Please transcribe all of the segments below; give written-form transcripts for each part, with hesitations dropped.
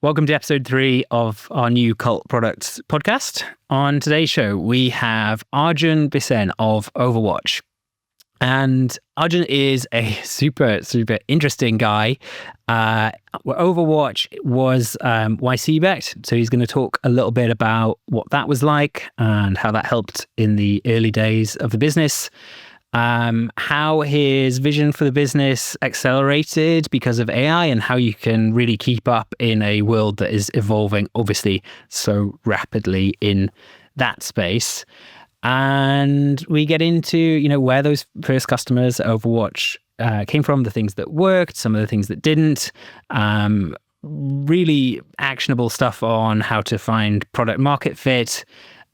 Welcome to episode 3 of our new Cult Products podcast. On today's show, we have Arjun Bisen of Overwatch. And Arjun is a super interesting guy. Overwatch was YC backed, so he's going to talk a little bit about what that was like and how that helped in the early days of the business. How his vision for the business accelerated because of AI and how you can really keep up in a world that is evolving, obviously, so rapidly in that space. And we get into, where those first customers at Overwatch came from, the things that worked, some of the things that didn't, really actionable stuff on how to find product market fit,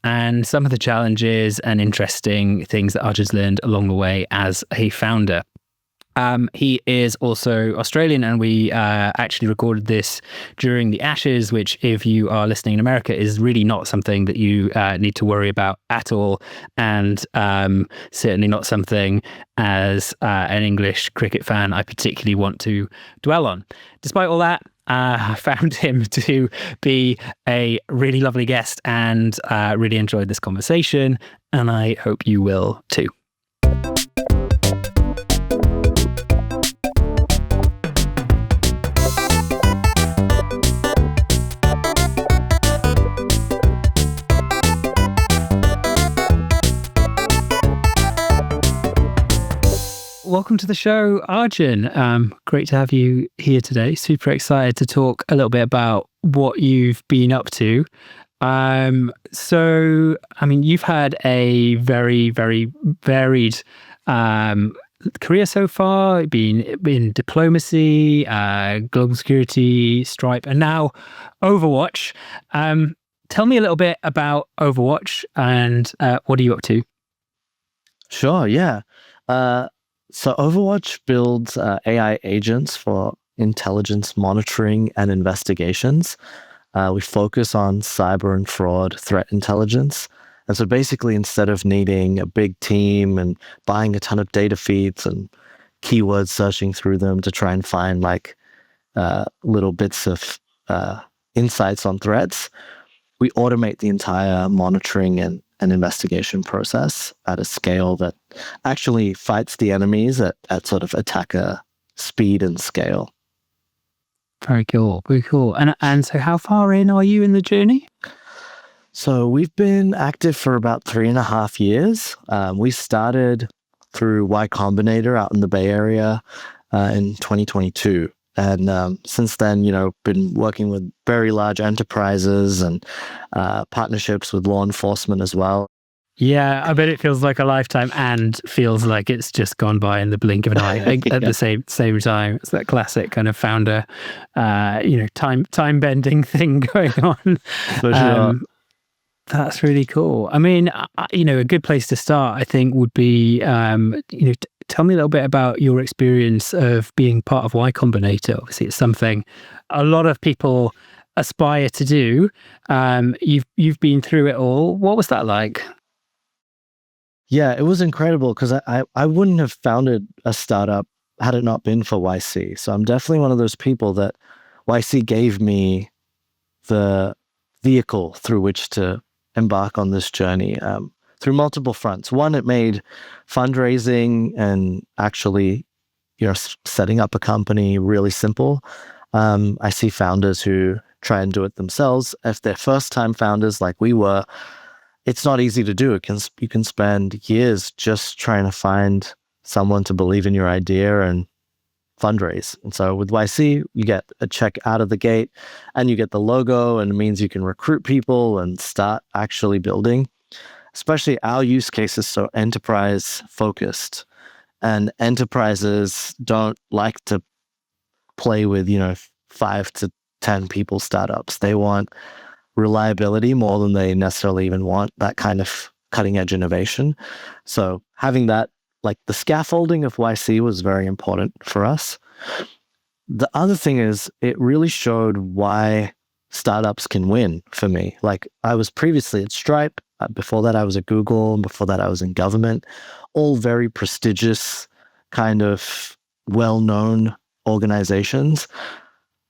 and some of the challenges and interesting things that Arjun's learned along the way as a founder. He is also Australian, and we actually recorded this during the Ashes, which, if you are listening in America, is really not something that you need to worry about at all, and certainly not something as an English cricket fan I particularly want to dwell on. Despite all that, I found him to be a really lovely guest and really enjoyed this conversation, and I hope you will too. Welcome to the show, Arjun. Great to have you here today. Super excited to talk a little bit about what you've been up to. You've had a very, very varied career so far, been in diplomacy, global security, Stripe, and now Overwatch. Tell me a little bit about Overwatch and what are you up to? Sure, yeah. So Overwatch builds AI agents for intelligence monitoring and investigations. We focus on cyber and fraud threat intelligence. And so basically, instead of needing a big team and buying a ton of data feeds and keyword searching through them to try and find little bits of insights on threats, we automate the entire monitoring and investigation process at a scale that actually fights the enemies at sort of attacker speed and scale. Very cool. Very cool. And so how far in are you in the journey? So we've been active for about 3.5 years. We started through Y Combinator out in the Bay Area in 2022. And since then, been working with very large enterprises and partnerships with law enforcement as well. Yeah, I bet it feels like a lifetime and feels like it's just gone by in the blink of an eye at the same time. It's that classic kind of founder, time bending thing going on. For sure. That's really cool. I mean, a good place to start, I think, would be, tell me a little bit about your experience of being part of Y Combinator. Obviously, it's something a lot of people aspire to do. You've been through it all. What was that like? Yeah, it was incredible because I wouldn't have founded a startup had it not been for YC. So I'm definitely one of those people that YC gave me the vehicle through which to embark on this journey through multiple fronts. One, it made fundraising and actually, setting up a company really simple. I see founders who try and do it themselves. If they're first-time founders like we were, it's not easy to do. You can spend years just trying to find someone to believe in your idea and fundraise. And so with YC, you get a check out of the gate and you get the logo, and it means you can recruit people and start actually building. Especially our use case is so enterprise focused, and enterprises don't like to play with, 5 to 10 people startups. They want reliability more than they necessarily even want that kind of cutting edge innovation. So having that, like the scaffolding of YC, was very important for us. The other thing is it really showed why startups can win for me. Like I was previously at Stripe. Before that, I was at Google. And before that, I was in government. All very prestigious, kind of well-known organizations.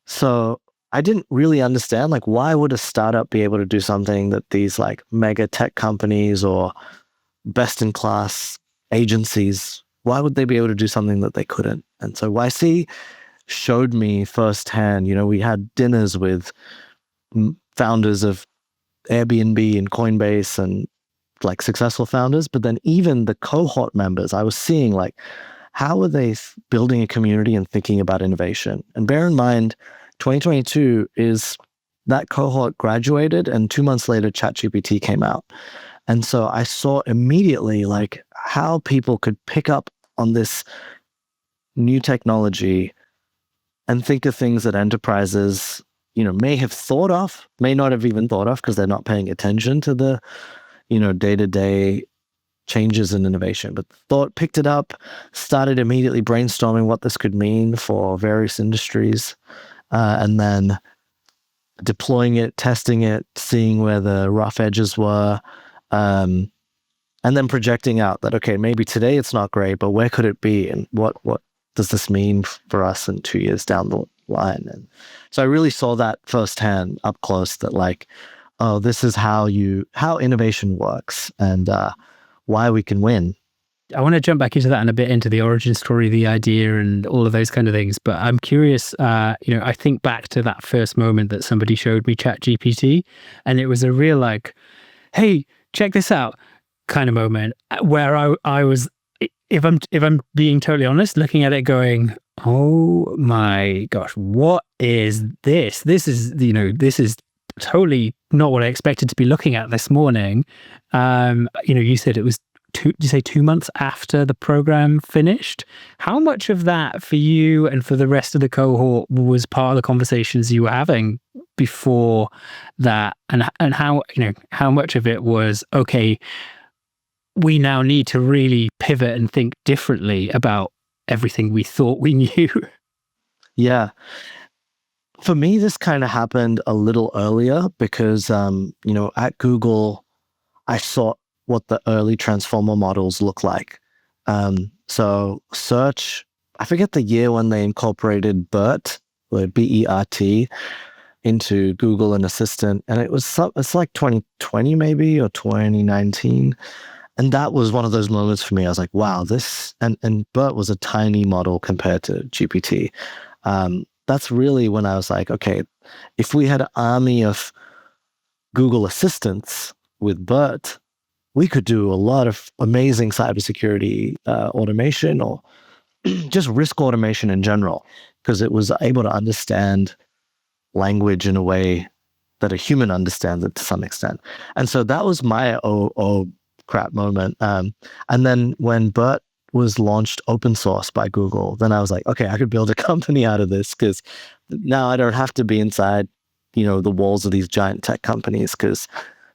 So I didn't really understand, like, why would a startup be able to do something that these like mega tech companies or best in class agencies, why would they be able to do something that they couldn't? And so YC showed me firsthand, we had dinners with founders of Airbnb and Coinbase and like successful founders, but then even the cohort members, I was seeing like, how are they building a community and thinking about innovation? And bear in mind, 2022 is that cohort graduated, and 2 months later, ChatGPT came out. And so I saw immediately like how people could pick up on this new technology and think of things that enterprises, may have thought of, may not have even thought of because they're not paying attention to the, day-to-day changes in innovation, but picked it up, started immediately brainstorming what this could mean for various industries, and then deploying it, testing it, seeing where the rough edges were, and then projecting out that, okay, maybe today it's not great, but where could it be? And what does this mean for us in 2 years down the line? And so I really saw that firsthand up close, that like, oh, this is how innovation works and why we can win. I want to jump back into that and a bit into the origin story, the idea and all of those kind of things. But I'm curious, I think back to that first moment that somebody showed me ChatGPT, and it was a real like, hey, check this out kind of moment where I was, if I'm being totally honest, looking at it going, oh my gosh, what is this? This is totally not what I expected to be looking at this morning. You said it was did you say 2 months after the program finished? How much of that for you and for the rest of the cohort was part of the conversations you were having before that? And how much of it was, okay, we now need to really pivot and think differently about everything we thought we knew? Yeah. For me, this kind of happened a little earlier because, at Google, I saw what the early transformer models look like. So search, I forget the year when they incorporated BERT, or BERT, into Google and Assistant. And it's like 2020 maybe, or 2019. And that was one of those moments for me. I was like, wow, and BERT was a tiny model compared to GPT. That's really when I was like, okay, if we had an army of Google Assistants with BERT, we could do a lot of amazing cybersecurity automation, or just risk automation in general, because it was able to understand language in a way that a human understands it to some extent. And so that was my oh crap moment. And then when BERT was launched open source by Google, then I was like, okay, I could build a company out of this, because now I don't have to be inside, the walls of these giant tech companies, because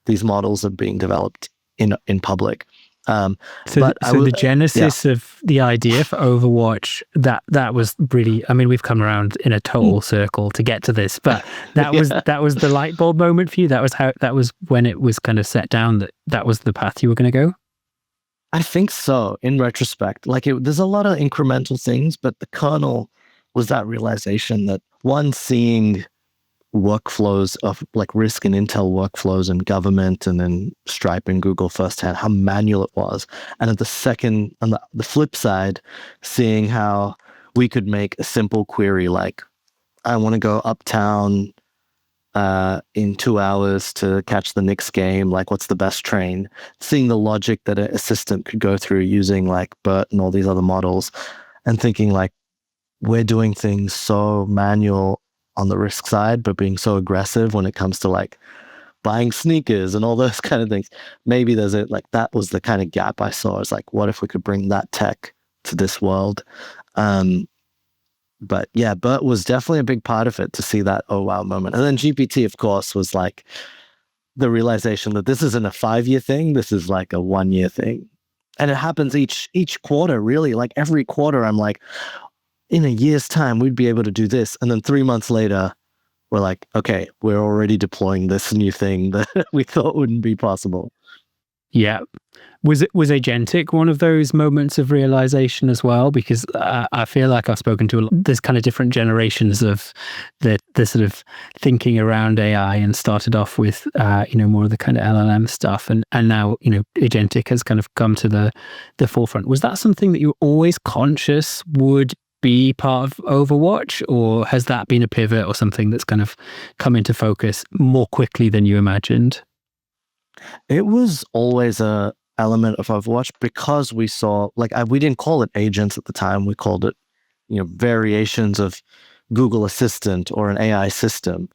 these models are being developed in public. So the genesis of the idea for Overwatch, that was really, I mean, we've come around in a total circle to get to this, but that was the light bulb moment for you. That was when it was kind of set down that was the path you were going to go. I think so. In retrospect, there's a lot of incremental things, but the kernel was that realization that seeing workflows of like risk and intel workflows in government and then Stripe and Google firsthand, how manual it was. And at on the flip side, seeing how we could make a simple query like, I want to go uptown in 2 hours to catch the Knicks game, like what's the best train? Seeing the logic that an assistant could go through using like BERT and all these other models, and thinking like, we're doing things so manual on the risk side, but being so aggressive when it comes to like buying sneakers and all those kind of things. Maybe that was the kind of gap I saw. It's like, what if we could bring that tech to this world? But yeah, BERT was definitely a big part of it, to see that oh wow moment. And then GPT, of course, was like the realization that this isn't a 5-year thing, this is like a 1-year thing. And it happens each quarter, really. Like every quarter, I'm like, in a year's time, we'd be able to do this. And then 3 months later, we're like, okay, we're already deploying this new thing that we thought wouldn't be possible. Yeah. Was agentic one of those moments of realization as well? Because I feel like I've spoken to there's kind of different generations of the sort of thinking around AI, and started off with more of the kind of LLM stuff, and now agentic has kind of come to the forefront. Was that something that you were always conscious would be part of Overwatch, or has that been a pivot or something that's kind of come into focus more quickly than you imagined? It was always a element of Overwatch because we saw, like, we didn't call it agents at the time. We called it, variations of Google Assistant or an AI system,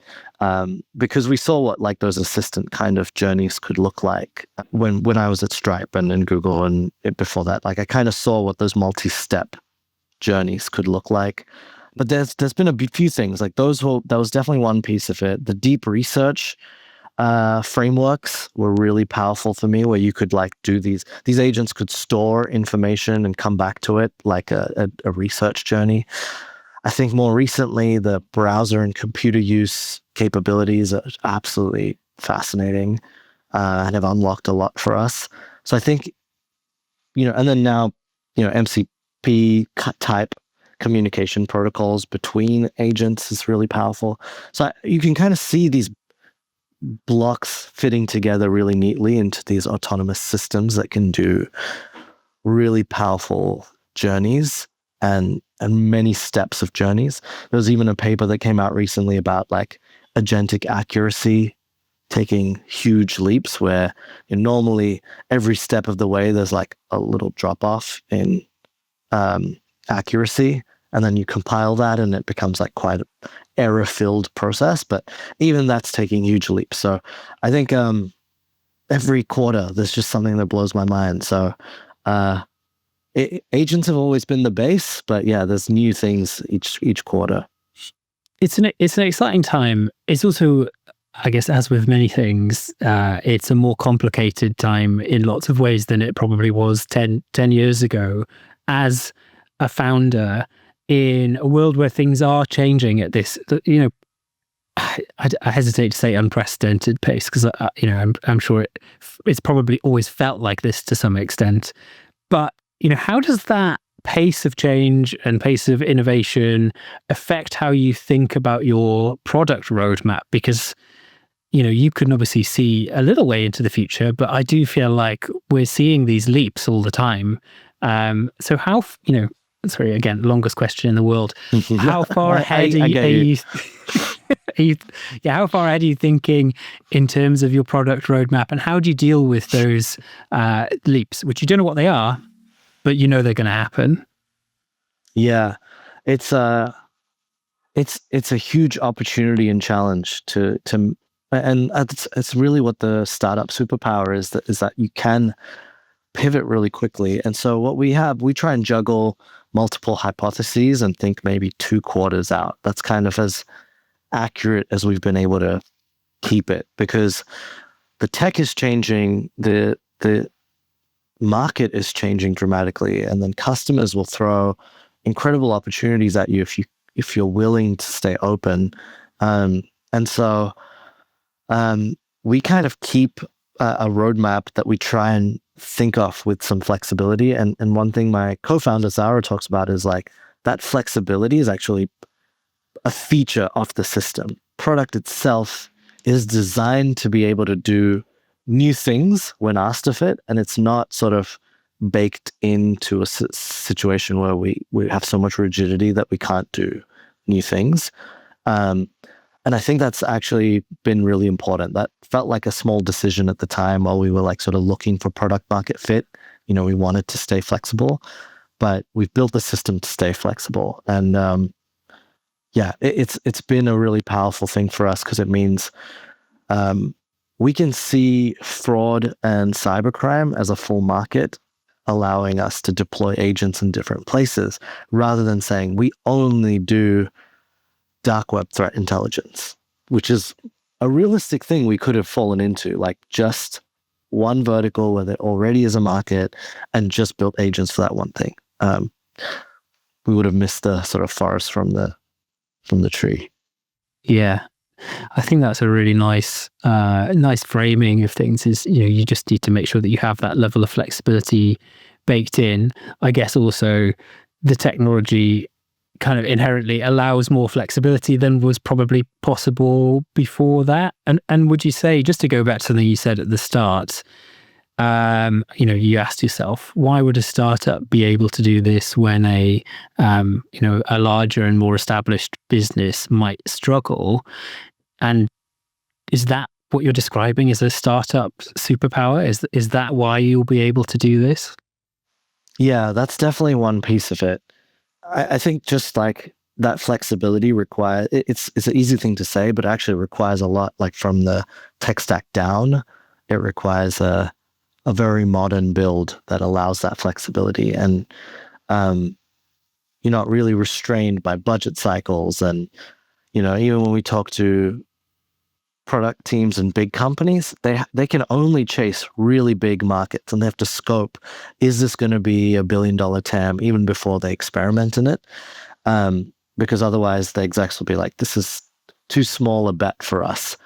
because we saw what like those assistant kind of journeys could look like when I was at Stripe and in Google, and before that, like I kind of saw what those multi-step journeys could look like. But there's been a few things like that was definitely one piece of it. The deep research frameworks were really powerful for me, where you could like do these agents could store information and come back to it like a research journey. I think more recently, the browser and computer use capabilities are absolutely fascinating, and have unlocked a lot for us. So I think, and then now, MCP type communication protocols between agents is really powerful. So you can kind of see these blocks fitting together really neatly into these autonomous systems that can do really powerful journeys and many steps of journeys. There was even a paper that came out recently about like agentic accuracy taking huge leaps, where normally every step of the way there's like a little drop off in accuracy, and then you compile that and it becomes like quite an error-filled process. But even that's taking huge leaps. So I think every quarter there's just something that blows my mind. So agents have always been the base, but yeah, there's new things each quarter. It's an exciting time. It's also, I guess, as with many things, it's a more complicated time in lots of ways than it probably was 10 years ago. As a founder in a world where things are changing at this, I hesitate to say unprecedented pace, because I'm sure it's probably always felt like this to some extent. But how does that pace of change and pace of innovation affect how you think about your product roadmap? Because you can obviously see a little way into the future, but I do feel like we're seeing these leaps all the time. So how, sorry, again, longest question in the world. How far ahead are you how far ahead are you thinking in terms of your product roadmap, and how do you deal with those leaps, which you don't know what they are, but they're going to happen? Yeah, it's a huge opportunity and challenge and it's really what the startup superpower is that you can pivot really quickly. And so what we try and juggle multiple hypotheses and think maybe 2 quarters out. That's kind of as accurate as we've been able to keep it, because the tech is changing, the market is changing dramatically, and then customers will throw incredible opportunities at you if you're willing to stay open. And so we kind of keep a roadmap that we try and think of with some flexibility. And one thing my co-founder Zara talks about is like that flexibility is actually a feature of the system. Product itself is designed to be able to do new things when asked of it, and it's not sort of baked into a situation where we have so much rigidity that we can't do new things. And I think that's actually been really important. That felt like a small decision at the time while we were like sort of looking for product market fit. We wanted to stay flexible, but we've built the system to stay flexible. And it's been a really powerful thing for us, because it means we can see fraud and cybercrime as a full market, allowing us to deploy agents in different places, rather than saying we only do dark web threat intelligence, which is a realistic thing we could have fallen into, like just one vertical where there already is a market and just built agents for that one thing. We would have missed the sort of forest from the tree. Yeah. I think that's a really nice framing of things. Is you just need to make sure that you have that level of flexibility baked in. I guess also the technology kind of inherently allows more flexibility than was probably possible before that. And would you say, just to go back to something you said at the start, you asked yourself, why would a startup be able to do this when a larger and more established business might struggle? And is that what you're describing as a startup superpower? Is that why you'll be able to do this? Yeah, that's definitely one piece of it. I think just like that flexibility requires, it's an easy thing to say, but actually requires a lot, like from the tech stack down. It requires a very modern build that allows that flexibility. And you're not really restrained by budget cycles. And, even when we talk to product teams and big companies, they can only chase really big markets, and they have to scope, is this going to be $1 billion TAM even before they experiment in it? Because otherwise the execs will be like, this is too small a bet for us.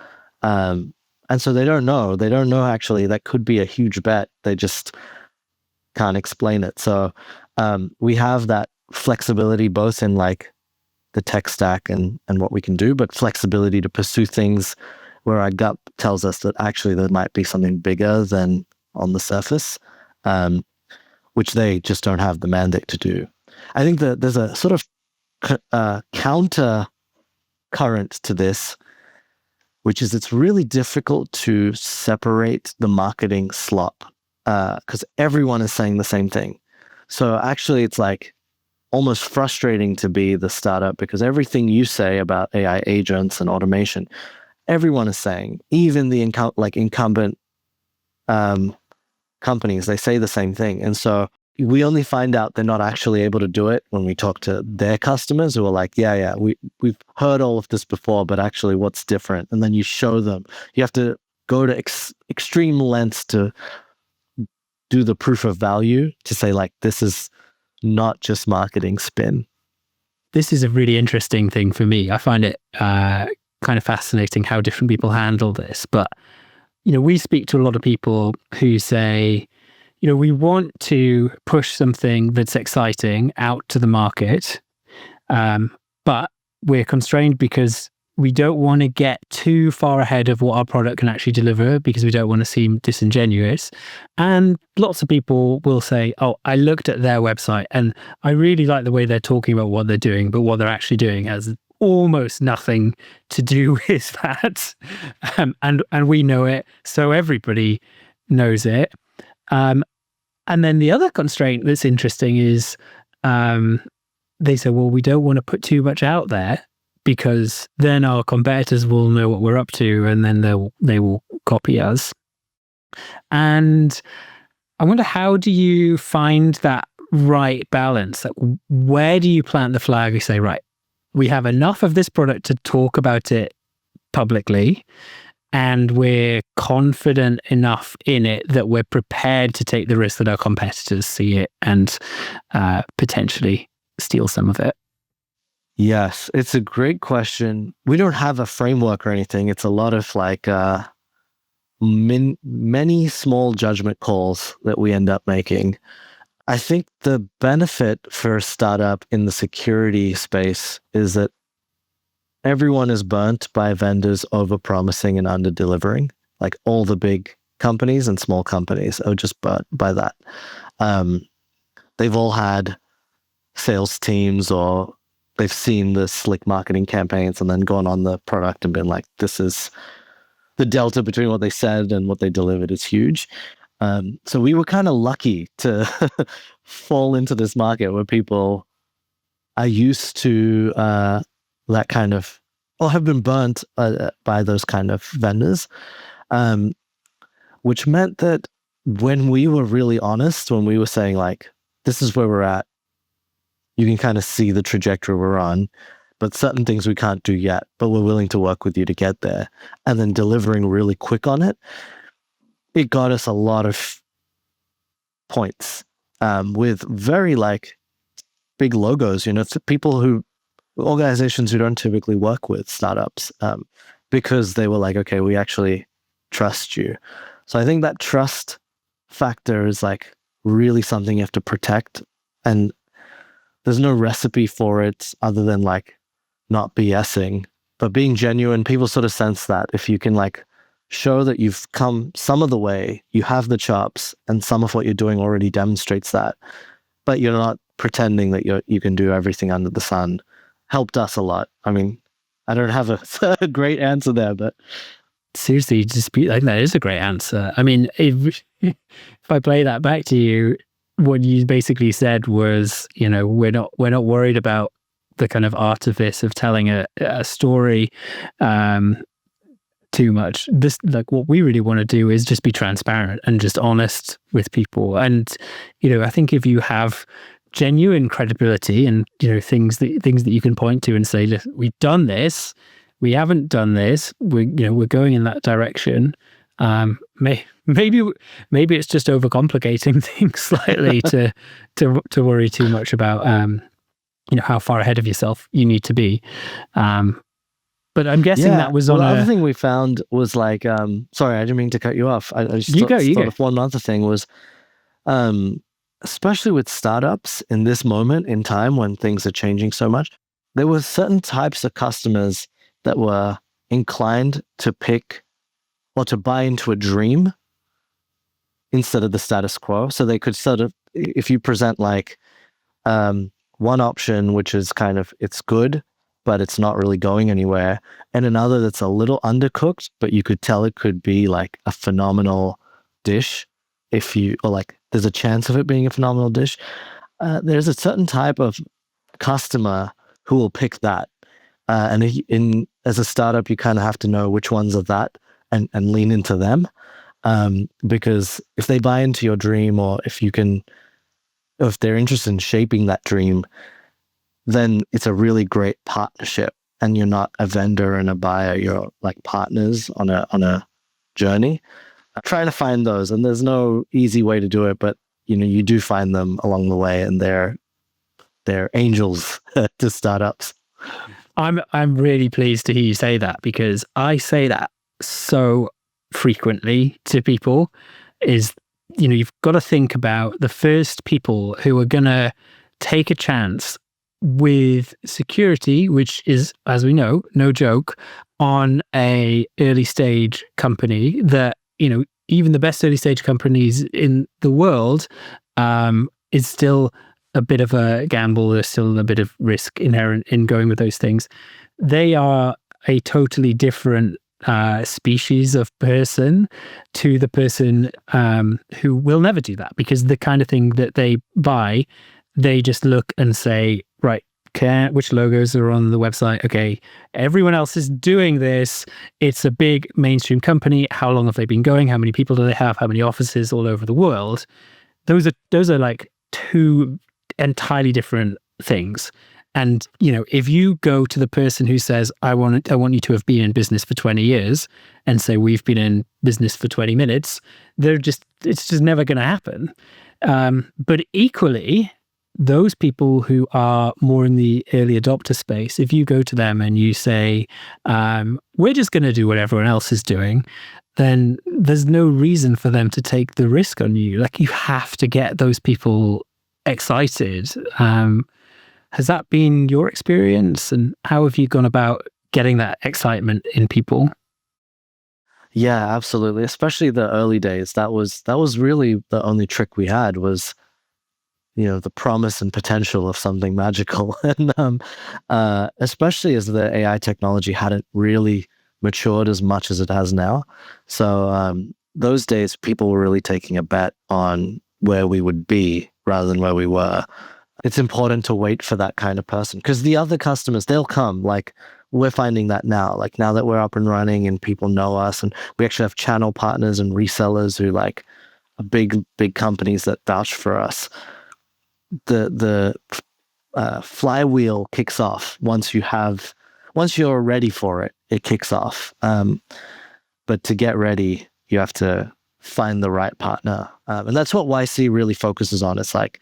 And so they don't know actually that could be a huge bet. They just can't explain it. So we have that flexibility both in like the tech stack and what we can do, but flexibility to pursue things where our gut tells us that actually there might be something bigger than on the surface, which they just don't have the mandate to do. I think that there's a sort of counter current to this, which is it's really difficult to separate the marketing slop because everyone is saying the same thing. So actually it's like almost frustrating to be the startup because everything you say about AI agents and automation, everyone is saying, even the incumbent companies, they say the same thing. And so we only find out they're not actually able to do it when we talk to their customers who are like, we've heard all of this before, but actually what's different? And then you show them. You have to go to extreme lengths to do the proof of value to say like, this is not just marketing spin. This is a really interesting thing for me. I find it kind of fascinating how different people handle this. But, we speak to a lot of people who say, we want to push something that's exciting out to the market, but we're constrained because we don't want to get too far ahead of what our product can actually deliver because we don't want to seem disingenuous. And lots of people will say, oh, I looked at their website and I really like the way they're talking about what they're doing, but what they're actually doing has almost nothing to do with that. And we know it, so everybody knows it. And then the other constraint that's interesting is they say, well, we don't want to put too much out there because then our competitors will know what we're up to and then they will copy us. And I wonder, how do you find that right balance? Like, where do you plant the flag? You say, right, we have enough of this product to talk about it publicly, and we're confident enough in it that we're prepared to take the risk that our competitors see it and potentially steal some of it. Yes, it's a great question. We don't have a framework or anything. It's a lot of like many small judgment calls that we end up making. I think the benefit for a startup in the security space is that everyone is burnt by vendors over-promising and under-delivering. Like all the big companies and small companies are just burnt by that. They've all had sales teams or they've seen the slick marketing campaigns and then gone on the product and been like, this is the delta between what they said and what they delivered is huge. So we were kind of lucky to fall into this market where people are used to that kind of, or have been burnt by those kind of vendors, which meant that when we were really honest, when we were saying like, this is where we're at, you can kind of see the trajectory we're on, but certain things we can't do yet, but we're willing to work with you to get there, and then delivering really quick on it, it got us a lot of points with very like big logos, people organizations who don't typically work with startups. because they were like, okay, we actually trust you. So I think that trust factor is like really something you have to protect. And there's no recipe for it other than like not BSing, but being genuine. People sort of sense that if you can like show that you've come some of the way, you have the chops, and some of what you're doing already demonstrates that, but you're not pretending that you can do everything under the sun, helped us a lot. I mean, I don't have a great answer there, but seriously, I think that is a great answer. I mean, if I play that back to you, what you basically said was, we're not worried about the kind of artifice of telling a story too much. This, like, what we really want to do is just be transparent and just honest with people. And I think if you have genuine credibility and things that you can point to and say, listen, we've done this, we haven't done this, we're going in that direction. Maybe it's just overcomplicating things slightly to worry too much about how far ahead of yourself you need to be. But I'm guessing that was on the other thing we found was like, sorry, I didn't mean to cut you off. I just thought of one other thing was, especially with startups in this moment in time when things are changing so much, there were certain types of customers that were inclined to pick or to buy into a dream instead of the status quo. So they could sort of, if you present like one option, which is kind of, it's good, but it's not really going anywhere, and another that's a little undercooked, but you could tell it could be like a phenomenal dish or like there's a chance of it being a phenomenal dish. There's a certain type of customer who will pick that. And as a startup, you kind of have to know which ones are that and lean into them. Because if they buy into your dream, or if they're interested in shaping that dream, then it's a really great partnership, and you're not a vendor and a buyer, you're like partners on a journey. I'm trying to find those, and there's no easy way to do it, but you do find them along the way, and they're angels to startups. I'm really pleased to hear you say that, because I say that so frequently to people. Is you've got to think about the first people who are going to take a chance with security, which is, as we know, no joke, on a early stage company that, even the best early stage companies in the world, is still a bit of a gamble. There's still a bit of risk inherent in going with those things. They are a totally different species of person to the person who will never do that, because the kind of thing that they buy, they just look and say, right, which logos are on the website? Okay, everyone else is doing this. It's a big mainstream company. How long have they been going? How many people do they have? How many offices all over the world? Those are like two entirely different things. And if you go to the person who says, I want you to have been in business for 20 years, and say, we've been in business for 20 minutes, it's just never going to happen. But equally, those people who are more in the early adopter space, if you go to them and you say, we're just going to do what everyone else is doing, then there's no reason for them to take the risk on you. Like, you have to get those people excited. Has that been your experience, and how have you gone about getting that excitement in people? Yeah, absolutely. Especially the early days. That was really the only trick we had, was the promise and potential of something magical. And especially as the AI technology hadn't really matured as much as it has now. So those days, people were really taking a bet on where we would be rather than where we were. It's important to wait for that kind of person, because the other customers, they'll come. Like, we're finding that now, like now that we're up and running and people know us, and we actually have channel partners and resellers who like are big companies that vouch for us. The flywheel kicks off once you're ready for it. It kicks off. But to get ready, you have to find the right partner, and that's what YC really focuses on. It's like,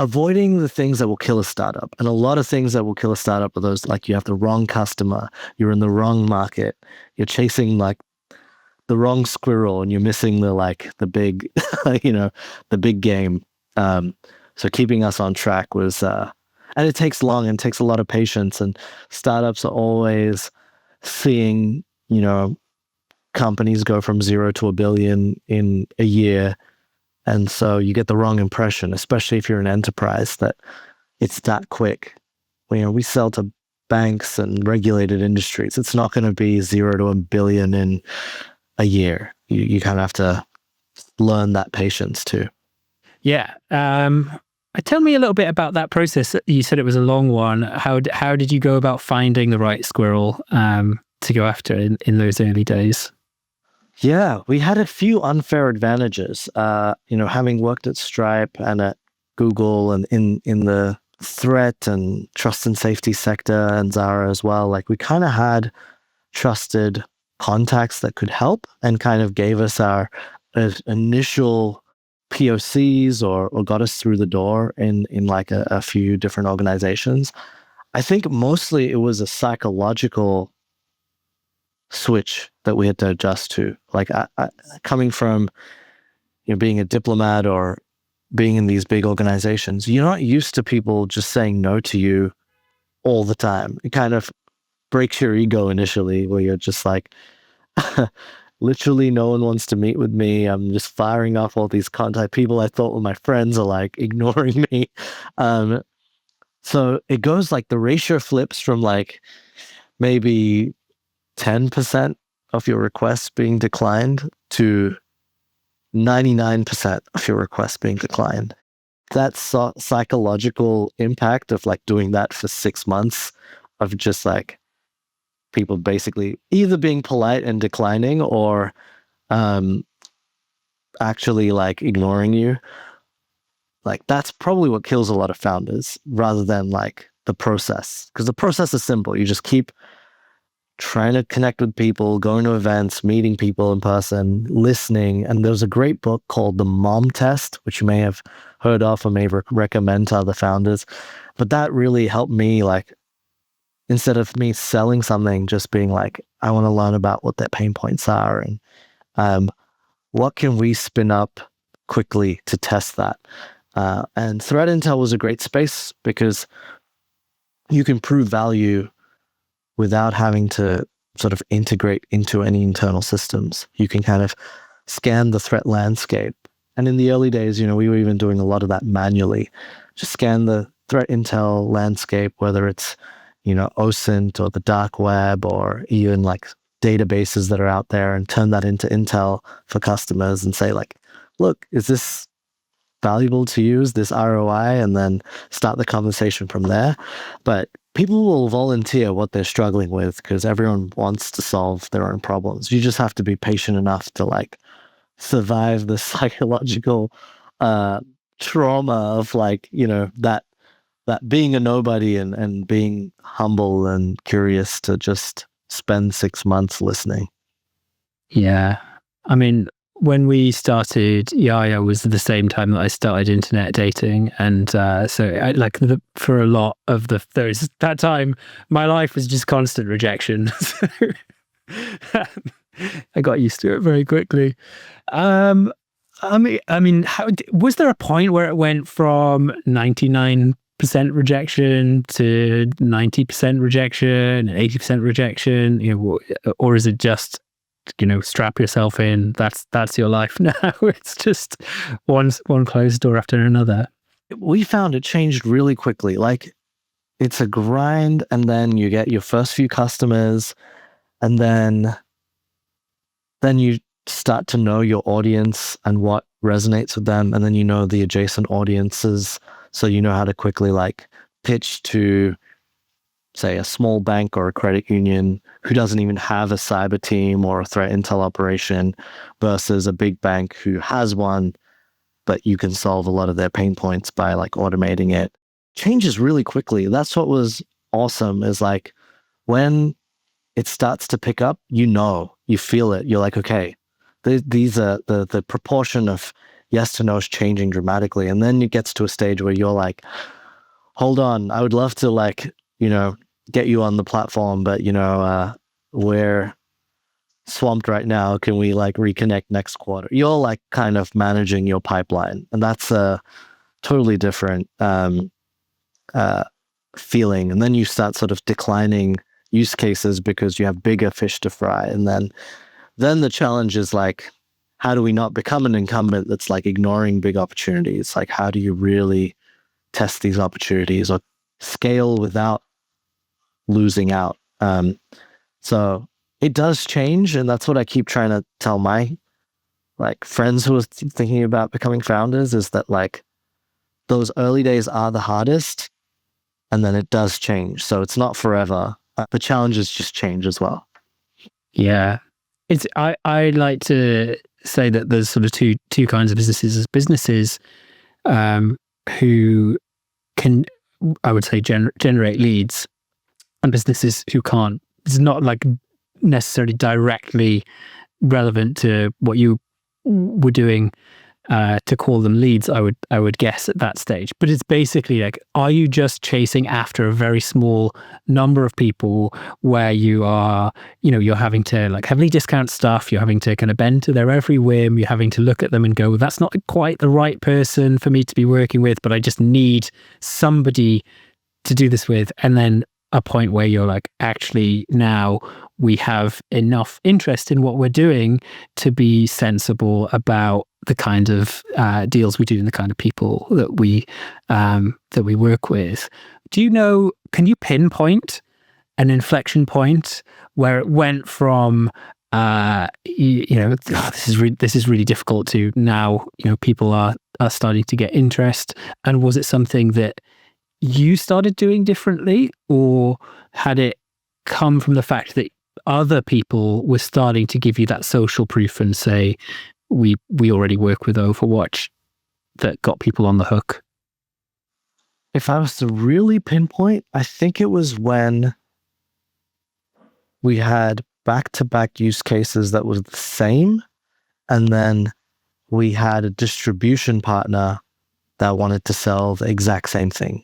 avoiding the things that will kill a startup. And a lot of things that will kill a startup are those, like, you have the wrong customer, you're in the wrong market, you're chasing like the wrong squirrel, and you're missing the big, the big game. So keeping us on track was, and it takes long and takes a lot of patience. And startups are always seeing, companies go from 0 to 1 billion in a year. And so you get the wrong impression, especially if you're an enterprise, that it's that quick. We sell to banks and regulated industries. It's not going to be 0 to 1 billion in a year. You kind of have to learn that patience too. Yeah. Tell me a little bit about that process. You said it was a long one. How did you go about finding the right squirrel to go after in those early days? Yeah, we had a few unfair advantages. Having worked at Stripe and at Google and in the threat and trust and safety sector and Zara as well, like we kind of had trusted contacts that could help and kind of gave us our initial POCs or got us through the door in like a few different organizations. I think mostly it was a psychological switch that we had to adjust to. Like I coming from being a diplomat or being in these big organizations, you're not used to people just saying no to you all the time. It kind of breaks your ego initially, where you're just like, literally no one wants to meet with me. I'm just firing off all these contact people I thought were my friends are like ignoring me. So it goes like the ratio flips from like maybe 10% of your requests being declined to 99% of your requests being declined. That psychological impact of like doing that for 6 months of just like people basically either being polite and declining or actually like ignoring you. Like that's probably what kills a lot of founders rather than like the process. Because the process is simple. You just keep trying to connect with people, going to events, meeting people in person, listening. And there's a great book called The Mom Test, which you may have heard of or may recommend to other founders. But that really helped me, like, instead of me selling something, just being like, I want to learn about what their pain points are and what can we spin up quickly to test that. And threat intel was a great space because you can prove value without having to sort of integrate into any internal systems. You can kind of scan the threat landscape. And in the early days, we were even doing a lot of that manually. Just scan the threat intel landscape, whether it's, OSINT or the dark web or even like databases that are out there, and turn that into intel for customers and say like, look, is this valuable to you? Is this ROI? And then start the conversation from there. But people will volunteer what they're struggling with because everyone wants to solve their own problems. You just have to be patient enough to like survive the psychological trauma of like, that being a nobody and being humble and curious to just spend 6 months listening. Yeah. I mean, when we started, Yaya was the same time that I started internet dating. And so for a lot of that time, my life was just constant rejection. So I got used to it very quickly. I mean, was there a point where it went from 99% rejection to 90% rejection and 80% rejection? Or is it just, strap yourself in, that's your life now? It's just one closed door after another. We found it changed really quickly. Like it's a grind, and then you get your first few customers, and then you start to know your audience and what resonates with them, and then the adjacent audiences, so you know how to quickly like pitch to, say, a small bank or a credit union who doesn't even have a cyber team or a threat intel operation versus a big bank who has one, but you can solve a lot of their pain points by like automating it. Changes really quickly. That's what was awesome, is like when it starts to pick up, you feel it. You're like, okay, these are the proportion of yes to no is changing dramatically. And then it gets to a stage where you're like, hold on, I would love to like, get you on the platform, but we're swamped right now. Can we like reconnect next quarter? You're like kind of managing your pipeline, and that's a totally different feeling. And then you start sort of declining use cases because you have bigger fish to fry. And then the challenge is like, how do we not become an incumbent that's like ignoring big opportunities? Like, how do you really test these opportunities or scale without losing out? So it does change, and that's what I keep trying to tell my like friends who are thinking about becoming founders, is that like those early days are the hardest, and then it does change. So it's not forever. The challenges just change as well. Yeah. I like to say that there's sort of two kinds of businesses. There's businesses who can, I would say, generate leads, and businesses who can't. It's not like necessarily directly relevant to what you were doing to call them leads, I would guess at that stage. But it's basically like, are you just chasing after a very small number of people where you are, you're having to like heavily discount stuff, you're having to kind of bend to their every whim, you're having to look at them and go, well, that's not quite the right person for me to be working with, but I just need somebody to do this with. And then a point where you're like, actually, now we have enough interest in what we're doing to be sensible about the kind of deals we do and the kind of people that we work with. Can you pinpoint an inflection point where it went from this is really difficult to now, people are starting to get interest? And was it something that you started doing differently, or had it come from the fact that other people were starting to give you that social proof and say, we already work with Overwatch, that got people on the hook? If I was to really pinpoint, I think it was when we had back-to-back use cases that was the same, and then we had a distribution partner that wanted to sell the exact same thing.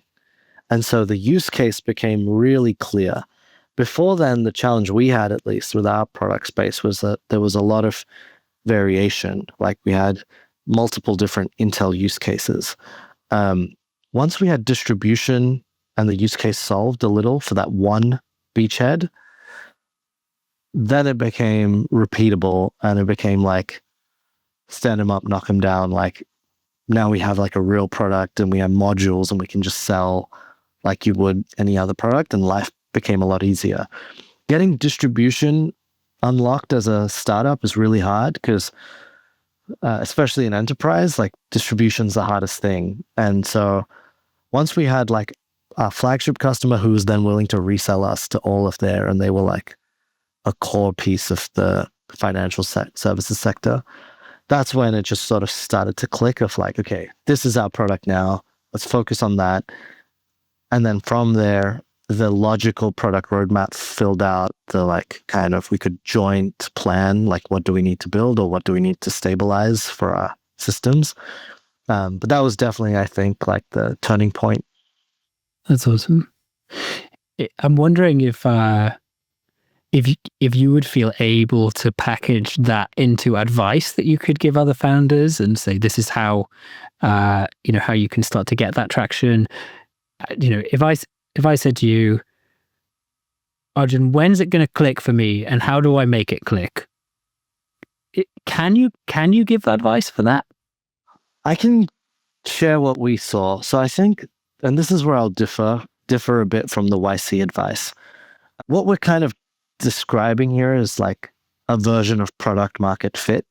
And so the use case became really clear. Before then, the challenge we had, at least with our product space, was that there was a lot of variation. Like we had multiple different Intel use cases. Once we had distribution and the use case solved a little for that one beachhead, then it became repeatable, and it became like stand them up, knock them down. Like now we have like a real product, and we have modules, and we can just sell like you would any other product, and life became a lot easier. Getting distribution unlocked as a startup is really hard because, especially in enterprise, like distribution's the hardest thing. And so once we had like a flagship customer who was then willing to resell us to all of their, and they were like a core piece of the financial services sector, that's when it just sort of started to click of like, okay, this is our product now. Let's focus on that. And then from there, the logical product roadmap filled out the like kind of, we could joint plan, like what do we need to build or what do we need to stabilize for our systems. But that was definitely, I think, like the turning point. That's awesome. I'm wondering if you would feel able to package that into advice that you could give other founders and say, this is how, how you can start to get that traction. If I said to you, Arjun, when's it going to click for me, and how do I make it click? Can you give that advice for that? I can share what we saw. So I think, and this is where I'll differ a bit from the YC advice. What we're kind of describing here is like a version of product market fit.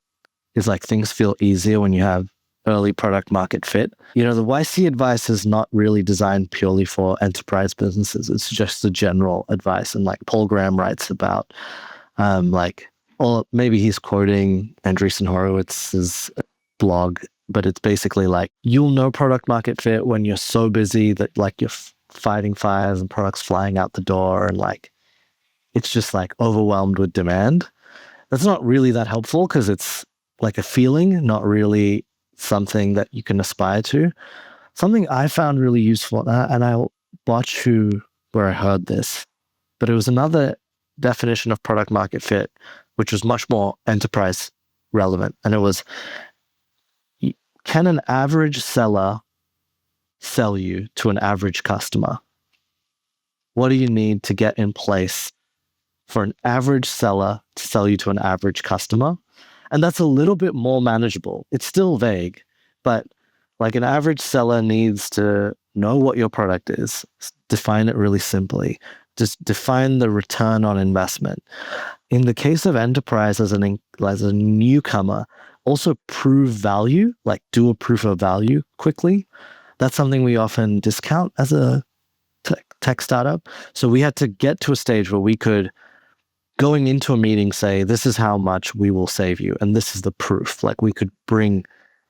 Is like things feel easier when you have early product market fit. The YC advice is not really designed purely for enterprise businesses. It's just the general advice. And like Paul Graham writes about, or maybe he's quoting Andreessen Horowitz's blog, but it's basically like, you'll know product market fit when you're so busy that like you're fighting fires and products flying out the door, and like, it's just like overwhelmed with demand. That's not really that helpful because it's like a feeling, not really something that you can aspire to. Something I found really useful, and I'll watch where I heard this, but it was another definition of product market fit, which was much more enterprise relevant. And it was, can an average seller sell you to an average customer? What do you need to get in place for an average seller to sell you to an average customer? And that's a little bit more manageable. It's still vague, but like an average seller needs to know what your product is, define it really simply, just define the return on investment. In the case of enterprise as a newcomer, also prove value, like do a proof of value quickly. That's something we often discount as a tech startup. So we had to get to a stage where we could, going into a meeting, say, this is how much we will save you. And this is the proof. Like we could bring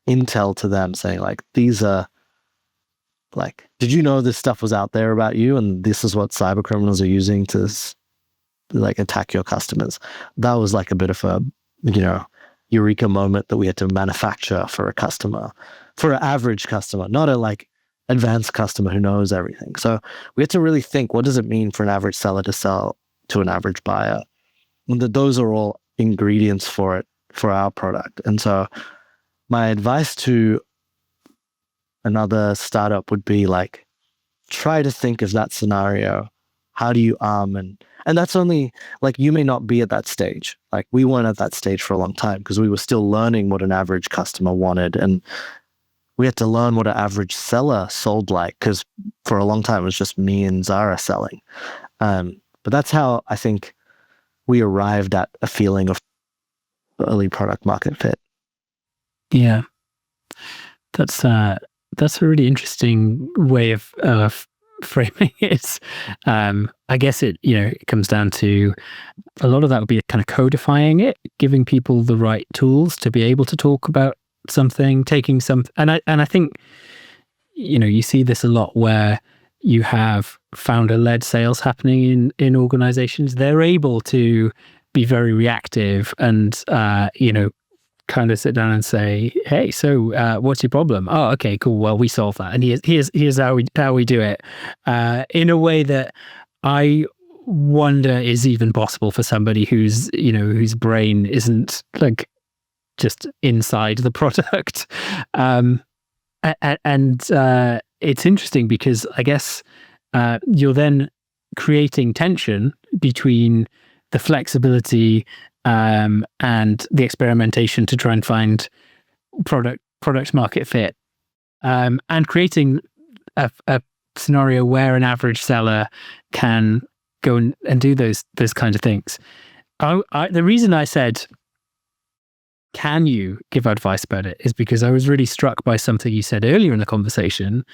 intel to them saying like, these are like, did you know this stuff was out there about you? And this is what cyber criminals are using to like attack your customers. That was like a bit of a, eureka moment that we had to manufacture for a customer, for an average customer, not a like advanced customer who knows everything. So we had to really think, what does it mean for an average seller to sell to an average buyer? And those are all ingredients for it, for our product. And so my advice to another startup would be like, try to think of that scenario. How do you arm? And that's only like, you may not be at that stage. Like we weren't at that stage for a long time because we were still learning what an average customer wanted. And we had to learn what an average seller sold like, because for a long time it was just me and Zara selling. But that's how I think we arrived at a feeling of early product market fit. Yeah. That's a really interesting way of framing it. I guess it comes down to a lot of that would be kind of codifying it, giving people the right tools to be able to talk about something, taking some, and I think you see this a lot where you have founder-led sales happening in organizations. They're able to be very reactive and kind of sit down and say, hey, so what's your problem? Oh, okay, cool. Well, we solve that. And here's how we do it in a way that I wonder is even possible for somebody whose brain isn't like just inside the product. And it's interesting because I guess you're then creating tension between the flexibility and the experimentation to try and find product market fit, and creating a scenario where an average seller can go and do those kinds of things. The reason I said, can you give advice about it, is because I was really struck by something you said earlier in the conversation,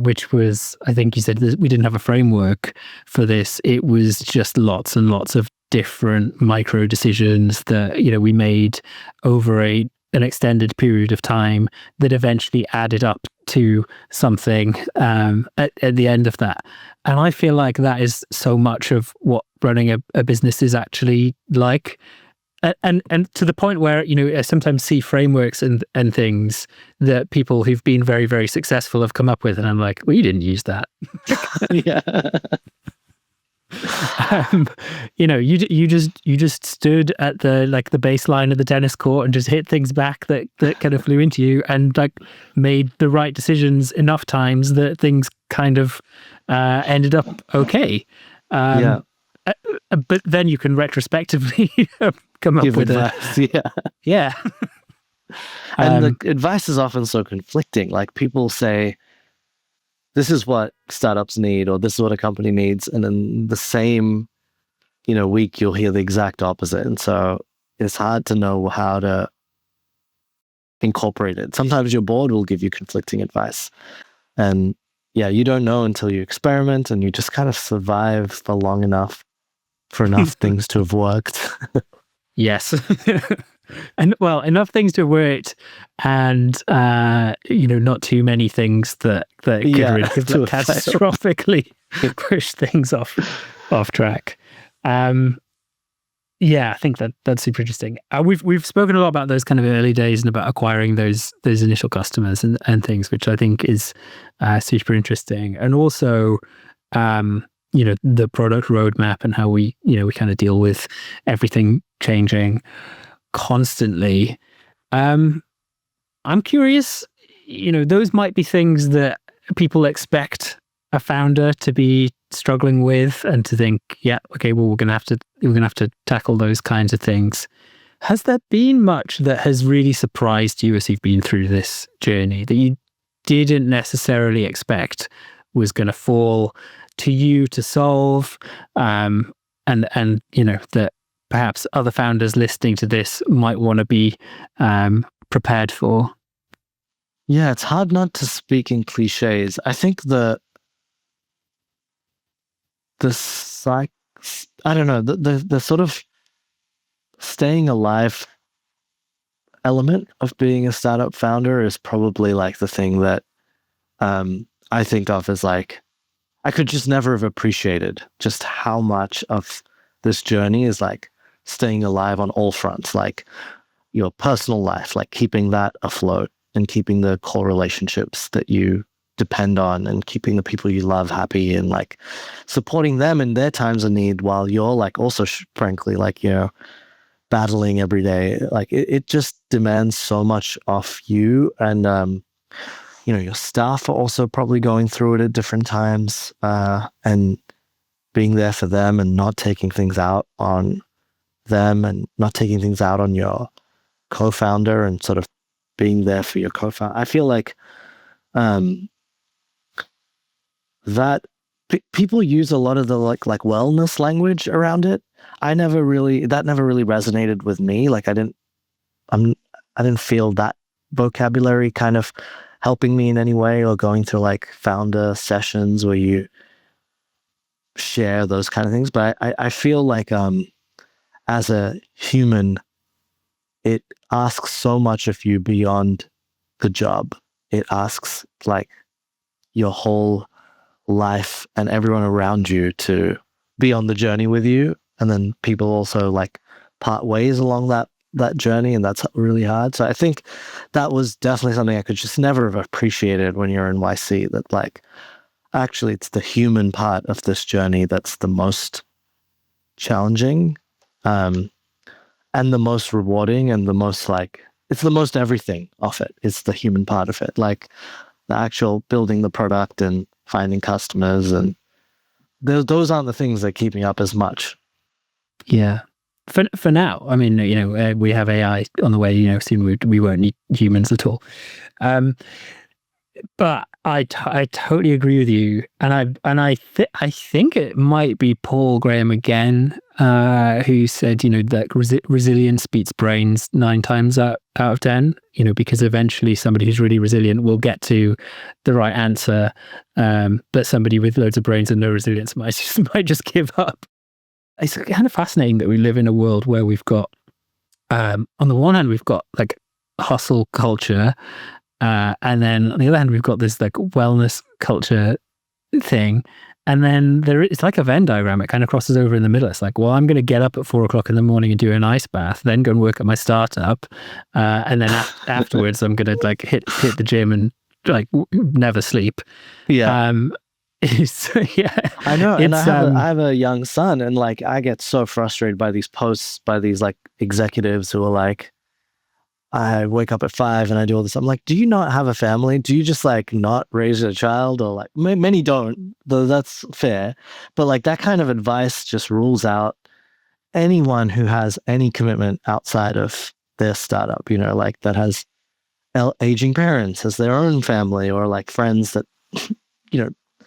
which was, I think you said that we didn't have a framework for this. It was just lots and lots of different micro decisions that we made over an extended period of time that eventually added up to something at the end of that. And I feel like that is so much of what running a business is actually like. And to the point where I sometimes see frameworks and things that people who've been very, very successful have come up with, and I'm like, well, you didn't use that. Yeah. You just stood at the baseline of the tennis court and just hit things back that kind of flew into you, and like made the right decisions enough times that things kind of ended up okay. But then you can retrospectively come up with advice. Yeah. And the advice is often so conflicting. Like people say, this is what startups need, or this is what a company needs. And then the same, week, you'll hear the exact opposite. And so it's hard to know how to incorporate it. Sometimes your board will give you conflicting advice. And you don't know until you experiment, and you just kind of survive for long enough for enough things to have worked. Yes. And well, enough things to have worked, and not too many things that could really catastrophically push things off track. Yeah, I think that's super interesting. We've spoken a lot about those kind of early days and about acquiring those initial customers and things, which I think is super interesting. And also, the product roadmap and how we kind of deal with everything changing constantly. I'm curious, those might be things that people expect a founder to be struggling with and to think, yeah, okay, well, we're gonna have to tackle those kinds of things. Has there been much that has really surprised you as you've been through this journey that you didn't necessarily expect was going to fall to you to solve, and that perhaps other founders listening to this might want to be prepared for? Yeah, it's hard not to speak in cliches. I think psych, I don't know, the sort of staying alive element of being a startup founder is probably like the thing that I think of as like, I could just never have appreciated just how much of this journey is like staying alive on all fronts, like your personal life, like keeping that afloat and keeping the core relationships that you depend on and keeping the people you love happy and like supporting them in their times of need while you're like also frankly like battling every day. Like it just demands so much off you, and your staff are also probably going through it at different times, and being there for them and not taking things out on them and not taking things out on your co-founder and sort of being there for your co-founder. I feel like that people use a lot of the like wellness language around it. That never really resonated with me. Like I didn't feel that vocabulary kind of helping me in any way, or going through like founder sessions where you share those kind of things. But I feel like as a human, it asks so much of you beyond the job. It asks like your whole life and everyone around you to be on the journey with you. And then people also like part ways along that journey, and that's really hard. So I think that was definitely something I could just never have appreciated when you're in YC, that like actually it's the human part of this journey that's the most challenging, and the most rewarding, and the most like, it's the most everything of it. It's the human part of it, like the actual building the product and finding customers, and those aren't the things that keep me up as much. Yeah. For now, I mean, we have AI on the way. Soon we won't need humans at all. But I totally agree with you, and I think it might be Paul Graham again, who said that resilience beats brains 9 times out of 10. Because eventually somebody who's really resilient will get to the right answer, but somebody with loads of brains and no resilience might just give up. It's kind of fascinating that we live in a world where we've got, on the one hand, we've got like hustle culture, and then on the other hand, we've got this like wellness culture thing. And then it's like a Venn diagram. It kind of crosses over in the middle. It's like, well, I'm going to get up at 4 o'clock in the morning and do an ice bath, then go and work at my startup. And then afterwards, I'm going to like hit the gym and like never sleep. Yeah. Yeah, I know. And I have a young son, and like I get so frustrated by these posts by these like executives who are like, I wake up at 5 and I do all this. I'm like, do you not have a family? Do you just like not raise a child? Or like many don't, though that's fair. But like that kind of advice just rules out anyone who has any commitment outside of their startup, like that has aging parents, has their own family, or like friends that,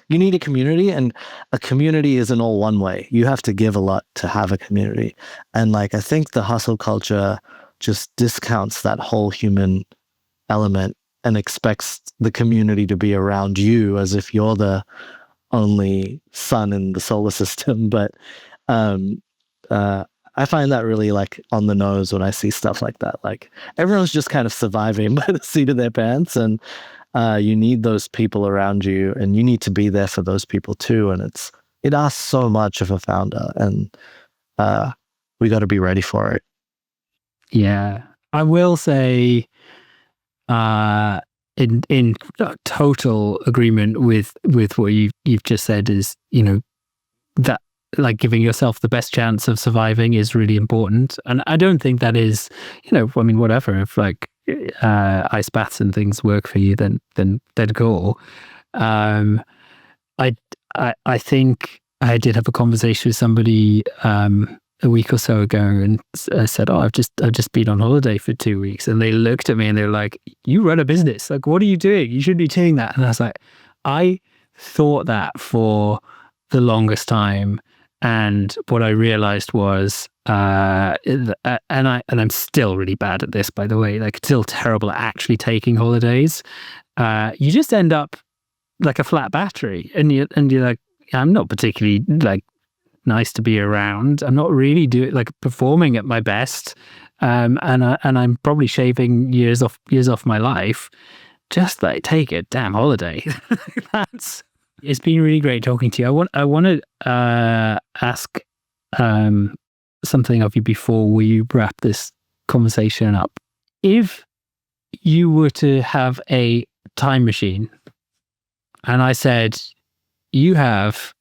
you need a community, and a community isn't all one way. You have to give a lot to have a community. And like, I think the hustle culture just discounts that whole human element and expects the community to be around you as if you're the only sun in the solar system. But I find that really like on the nose when I see stuff like that. Like everyone's just kind of surviving by the seat of their pants, and you need those people around you, and you need to be there for those people too. And it asks so much of a founder, and we got to be ready for it. Yeah, I will say, in total agreement with what you've just said, is, that like giving yourself the best chance of surviving is really important. And I don't think that is, I mean, whatever, if like ice baths and things work for you, then go. I think I did have a conversation with somebody a week or so ago, and I said, "Oh, I've just been on holiday for 2 weeks," and they looked at me and they were like, "You run a business. Like, what are you doing? You shouldn't be doing that." And I was like, I thought that for the longest time, and what I realized was, and I'm still really bad at this, by the way. Like, still terrible at actually taking holidays. You just end up like a flat battery, and you're like, I'm not particularly like nice to be around. I'm not really performing at my best, and I'm probably shaving years off my life. Just like, take a damn holiday. It's been really great talking to you. I want to ask something of you before we wrap this conversation up. If you were to have a time machine, and I said, you have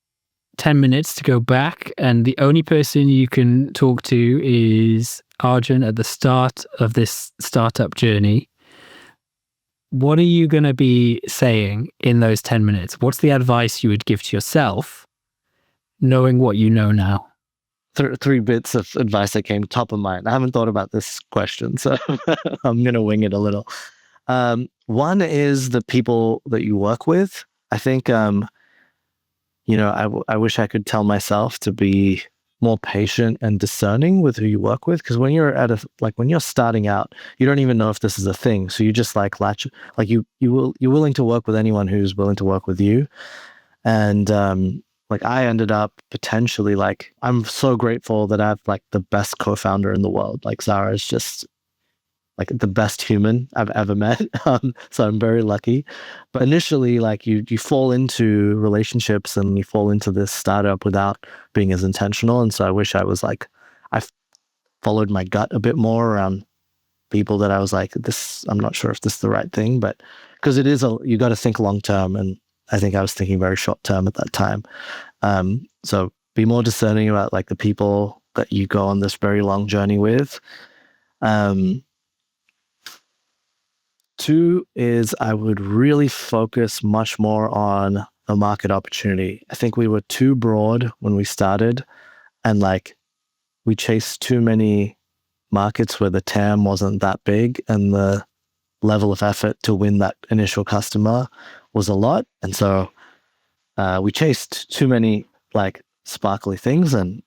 10 minutes to go back, and the only person you can talk to is Arjun at the start of this startup journey, what are you going to be saying in those 10 minutes? What's the advice you would give to yourself, knowing what you know now? Three bits of advice that came top of mind. I haven't thought about this question, so I'm going to wing it a little. One is the people that you work with. I think, I wish I could tell myself to be more patient and discerning with who you work with. Because when you're when you're starting out, you don't even know if this is a thing. So you just you're willing to work with anyone who's willing to work with you. And I ended up potentially I'm so grateful that I have the best co-founder in the world. Like, Zara is just the best human I've ever met. So I'm very lucky. But initially, you fall into relationships and you fall into this startup without being as intentional. And so I wish I was I followed my gut a bit more around people that I was this, I'm not sure if this is the right thing, but because you got to think long term. And I think I was thinking very short term at that time. So be more discerning about the people that you go on this very long journey with. Two is I would really focus much more on a market opportunity. I think we were too broad when we started, and we chased too many markets where the TAM wasn't that big and the level of effort to win that initial customer was a lot. And so we chased too many sparkly things, and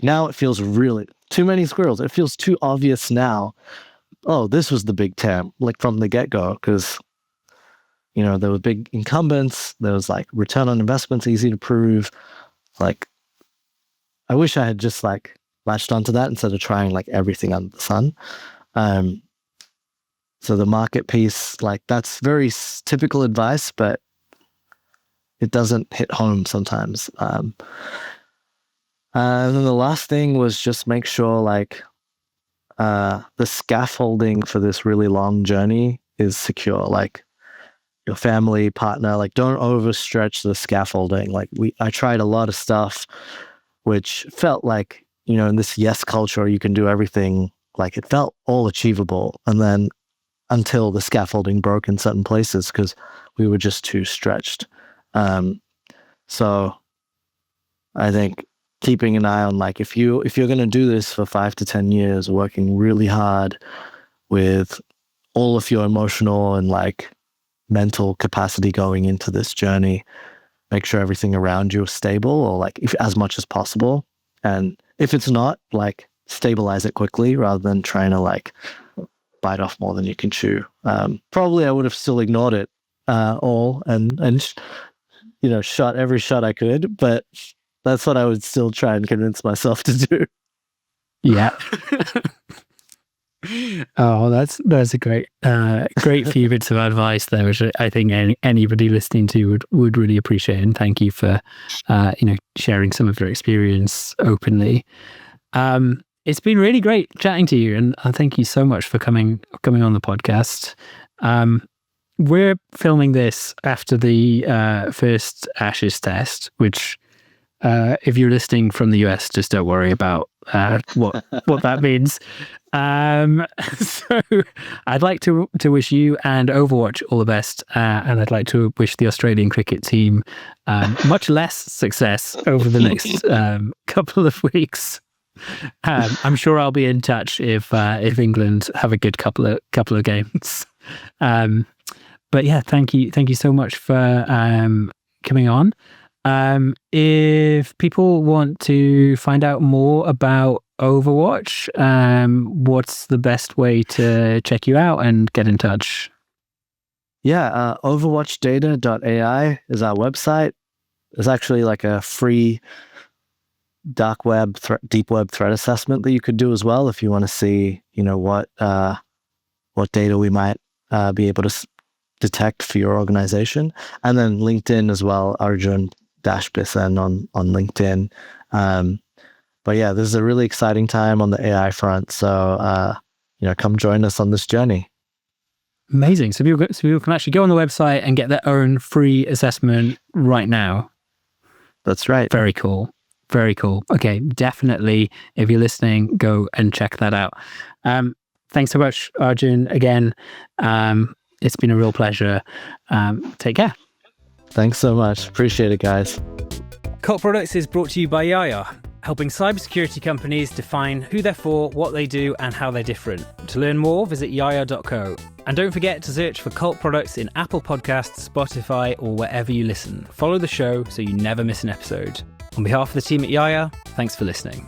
now it feels really too many squirrels. It feels too obvious now. Oh, this was the big TAM, from the get-go, because, there were big incumbents, there was return on investments, easy to prove. I wish I had just latched onto that instead of trying everything under the sun. So the market piece, that's very typical advice, but it doesn't hit home sometimes. And then the last thing was just make sure the scaffolding for this really long journey is secure. Your family, partner, don't overstretch the scaffolding. I tried a lot of stuff which felt in this yes culture, you can do everything. It felt all achievable. And then until the scaffolding broke in certain places because we were just too stretched. So I think keeping an eye on if you're going to do this for 5 to 10 years, working really hard with all of your emotional and mental capacity going into this journey, make sure everything around you is stable, or if as much as possible. And if it's not, stabilize it quickly rather than trying to bite off more than you can chew. Probably I would have still ignored it all and shot every shot I could, but that's what I would still try and convince myself to do. Yeah. Oh, that's a great few bits of advice there, which I think anybody listening to would really appreciate. And thank you for sharing some of your experience openly. It's been really great chatting to you, and thank you so much for coming on the podcast. We're filming this after the first Ashes test, which if you're listening from the US, just don't worry about what that means. So I'd like to wish you and Overwatch all the best, and I'd like to wish the Australian cricket team much less success over the next couple of weeks. I'm sure I'll be in touch if England have a good couple of games. But yeah, thank you so much for coming on. If people want to find out more about Overwatch, what's the best way to check you out and get in touch? Yeah, overwatchdata.ai is our website. There's actually like a free dark web, deep web threat assessment that you could do as well if you want to see, what data we might be able to detect for your organization. And then LinkedIn as well, Arjun Bisen on LinkedIn. But yeah, this is a really exciting time on the AI front. So, come join us on this journey. Amazing. So people can actually go on the website and get their own free assessment right now. That's right. Very cool. Very cool. Okay, definitely. If you're listening, go and check that out. Thanks so much, Arjun. Again, it's been a real pleasure. Take care. Thanks so much. Appreciate it, guys. Cult Products is brought to you by Yaya, helping cybersecurity companies define who they're for, what they do, and how they're different. To learn more, visit yaya.co. And don't forget to search for Cult Products in Apple Podcasts, Spotify, or wherever you listen. Follow the show so you never miss an episode. On behalf of the team at Yaya, thanks for listening.